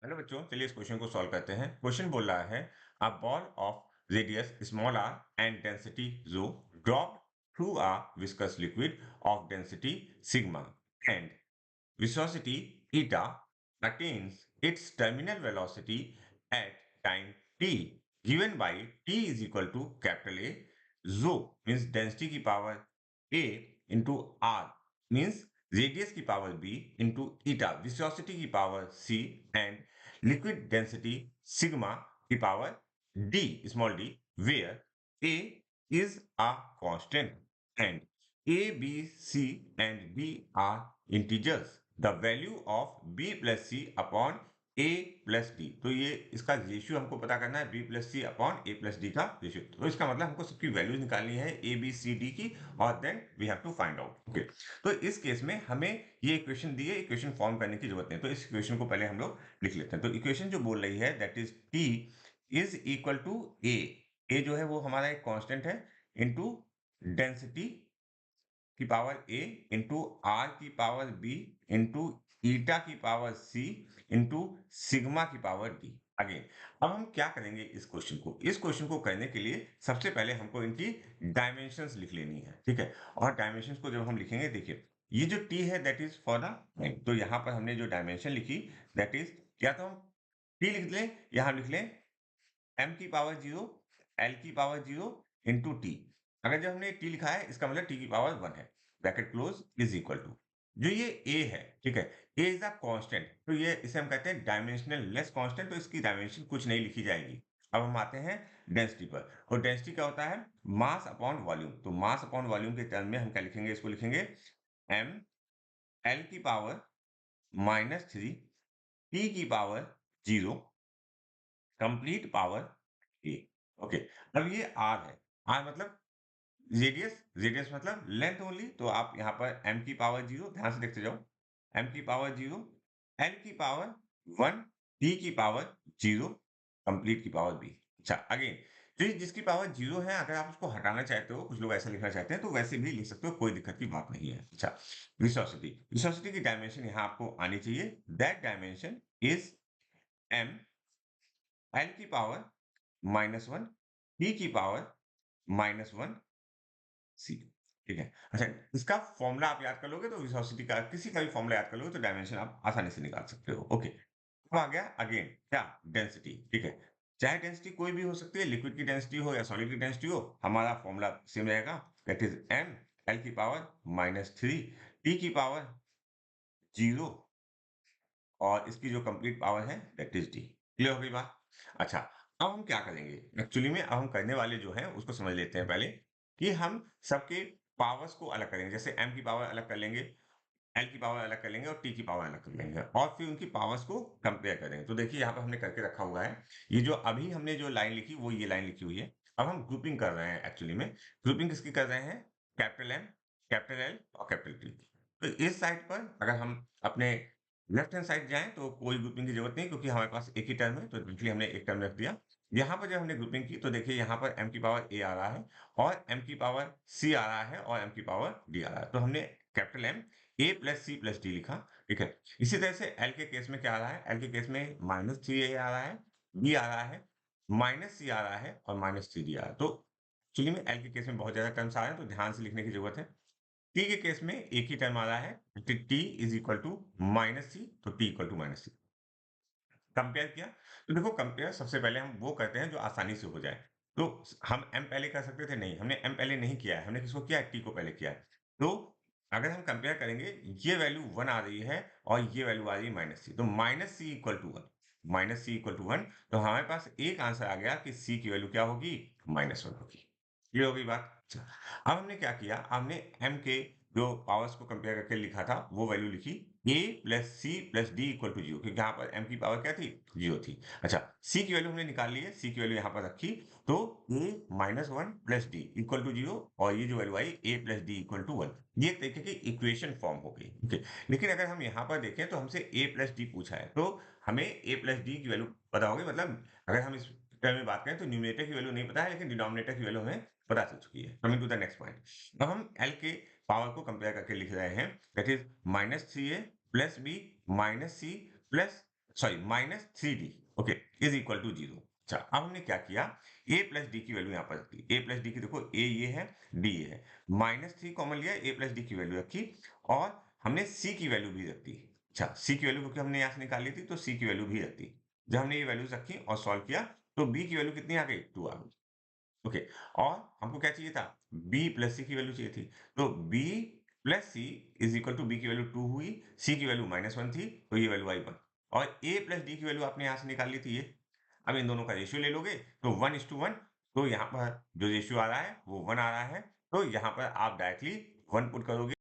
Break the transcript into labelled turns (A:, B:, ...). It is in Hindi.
A: हेलो बच्चों, चलिए इस क्वेश्चन को सॉल्व करते हैं। क्वेश्चन बोल रहा है a ball of radius small r and density rho drop through a viscous liquid of density sigma and viscosity eta attains its terminal velocity at time t given by t is equal to capital A rho means density की power A into r means radius की power B into eta viscosity की power C and liquid density sigma की power D small d where A is a constant and A, B, C and B are integers. The value of B plus C upon A plus D. तो ये इसका रेशियो हमको पता करना है B plus C upon A plus D का रेशियो। तो इसका मतलब हमको सबकी वैल्यूज निकालनी है A, B, C, D की और then we have to find out. Okay, तो इस केस में हमें ये इक्वेशन दी है, इक्वेशन फॉर्म करने की जरूरत नहीं। तो इस इक्वेशन को पहले हम लोग लिख लेते हैं। तो इक्वेशन जो बोल रही है that is T is equal to A। A जो है वो हमारा एक कांस्टेंट है इनटू डेंसिटी की पावर a इंटू आर की पावर b इंटू ईटा की पावर c इंटू सिग्मा की पावर d। अगेन अब हम क्या करेंगे इस क्वेश्चन को करने के लिए सबसे पहले हमको इनकी डायमेंशंस लिख लेनी है, ठीक है। और डायमेंशंस को जब हम लिखेंगे, देखिए ये जो t है that is for the time. तो यहाँ पर हमने जो डायमेंशन लिखी दैट इज, या तो हम t लिख लें या हम लिख लें m की पावर 0 l की पावर 0 इंटू टी। अगर जब हमने t लिखा है इसका मतलब t की पावर 1 है, bracket close is equal to जो ये a है, ठीक है। a इज अ कांस्टेंट, तो ये इसे हम कहते हैं डायमेंशनल लेस कांस्टेंट, तो इसकी डायमेंशन कुछ नहीं लिखी जाएगी। अब हम आते हैं डेंसिटी पर, और डेंसिटी क्या होता है? Mass upon volume. तो मास अपॉन वॉल्यूम के टर्म में हम क्या लिखेंगे? इसको लिखेंगे m l की पावर -3 t की power 0 complete power a। Okay, अब ये r है। r मतलब रेडियस, रेडियस मतलब लेंथ ओनली। तो आप यहाँ पर m की पावर 0 ध्यान से देखते जाओ, m की पावर 0, l की पावर 1, t की पावर 0, कंप्लीट की पावर b। अच्छा, अगेन जो जिसकी पावर 0 है, अगर आप उसको हटाना चाहते हो, कुछ लोग ऐसा लिखना चाहते हैं, तो वैसे भी लिख सकते हो, कोई दिक्कत की बात नहीं है। अच्छा, विस्कोसिटी, विस्कोसिटी की डायमेंशन यहाँ आपको आनी चाहिए। That dimension is m l की पावर -1, t की पावर -1 सी, ठीक है। अच्छा, इसका फॉर्मूला आप याद कर लोगे तो विस्कोसिटी का किसी का भी फॉर्मूला याद कर लोगे तो डायमेंशन आप आसानी से निकाल सकते हो। ओके, अब आ गया अगेन क्या? डेंसिटी, ठीक है। चाहे डेंसिटी कोई भी हो सकती है, लिक्विड की डेंसिटी हो या सॉलिड की डेंसिटी हो, हमारा फॉर्मूला सेम रहेगा। दैट इज m l की पावर -3 t की पावर 0 और इसकी जो कंप्लीट पावर है दैट इज d। क्लियर हो गई बात? अच्छा, अब हम क्या करेंगे? एक्चुअली में अब हम करने वाले जो है उसको समझ लेते हैं पहले, कि हम सबके पावर्स को अलग करेंगे। जैसे m की पावर अलग कर लेंगे, l की पावर अलग कर लेंगे और t की पावर अलग कर लेंगे, और फिर उनकी पावर्स को कंपेयर करेंगे। तो देखिए यहाँ पर हमने करके रखा हुआ है, ये जो अभी हमने जो लाइन लिखी वो ये लाइन लिखी हुई है। अब हम ग्रुपिंग कर रहे हैं, एक्चुअली में ग्रुपिंग किसकी कर रहे हैं? कैपिटल M, कैपिटल L और कैपिटल T। तो इस साइड पर अगर हम अपने लेफ्ट हैंड साइड जाएँ तो कोई ग्रुपिंग की जरूरत नहीं, क्योंकि हमारे पास एक ही टर्म है, तो इसलिए हमने एक टर्म रख दिया। यहाँ पर जब हमने ग्रुपिंग की तो देखिए यहाँ पर m की पावर a आ रहा है और m की पावर c आ रहा है और m की पावर d आ रहा है। तो हमने capital M a plus c plus d लिखा, ठीक है। इसी तरह से l के केस में क्या आ रहा है? l के केस में -3a आ रहा है, b आ रहा है, -c आ रहा है और -3d आ रहा है। तो एक्चुअली में l के केस में बहुत ज्यादा टर्म्स आ रहे हैं, तो ध्यान से लिखने की जरूरत है। t के केस में एक ही टर्म आ रहा है, t is equal to -c, तो t equal to -c। Compare किया, तो देखो कंपेयर सबसे पहले हम वो करते हैं जो आसानी से हो जाए। तो हम m पहले कर सकते थे, नहीं, हमने m पहले नहीं किया है, हमने किसको किया है? t को पहले किया है। तो अगर हम कंपेयर करेंगे, ये वैल्यू 1 आ रही है और ये वैल्यू आ रही है -c, तो -c equal to 1, -c equal to 1, तो हमारे पास एक आंसर आ गया कि c की वैल्यू क्या होगी? -1 होगी। ये हो गई बात। अच्छा, अब हमने क्या किया? हमने m के जो पावर्स को कंपेयर करके लिखा था वो वैल्यू लिखी a plus c plus d equal to 0, क्योंकि यहाँ पर m की पावर क्या थी? 0 थी। अच्छा, c की वैल्यू हमने निकाल ली है, c की वैल्यू यहाँ पर रखी, तो a -1 plus d equal to 0, और ये जो वैल्यू आई a plus d equal to 1, ये एक तरीके की इक्वेशन फॉर्म हो गई। ओके, लेकिन अगर हम यहाँ पर देखें तो हमसे a प्लस डी पूछा है, तो हमें a प्लस डी की वैल्यू पता होगी। मतलब अगर हम इस टर्म में बात करें तो न्यूमरेटर की वैल्यू नहीं पता है, लेकिन डिनोमिनेटर की वैल्यू हमें पता चल चुकी है। Coming to the next point, अब हम l के पावर को कंपेयर करके लिख रहे हैं, that is -3a plus b minus c plus sorry minus 3d, okay, is equal to 0। अच्छा, अब हमने क्या किया, a प्लस डी की वैल्यू यहाँ पर रखी। a प्लस डी की देखो, a ये है, d ये है, -3 कॉमन लिया, a प्लस डी की वैल्यू रखी और हमने c की वैल्यू भी रख दी। अच्छा, c की वैल्यू क्योंकि हमने यहाँ से निकाली थी तो c की वैल्यू भी रख दी। जब हमने ये वैल्यूज रखी और सॉल्व किया तो b की वैल्यू कितनी आ गई, 2 आ गई। ओके, और हमको क्या चाहिए था, b प्लस c की वैल्यू चाहिए थी। तो b plus c is equal to b की वैल्यू 2 हुई, c की वैल्यू -1 थी, तो ये वैल्यू आई 1। और a प्लस d की वैल्यू आपने यहाँ से निकाल ली थी ये। अब इन दोनों का रेशियो ले लोगे तो 1:1, तो यहाँ पर जो रेशियो आ रहा है वो 1 आ रहा है। तो यहाँ पर आप डायरेक्टली 1 पुट करोगे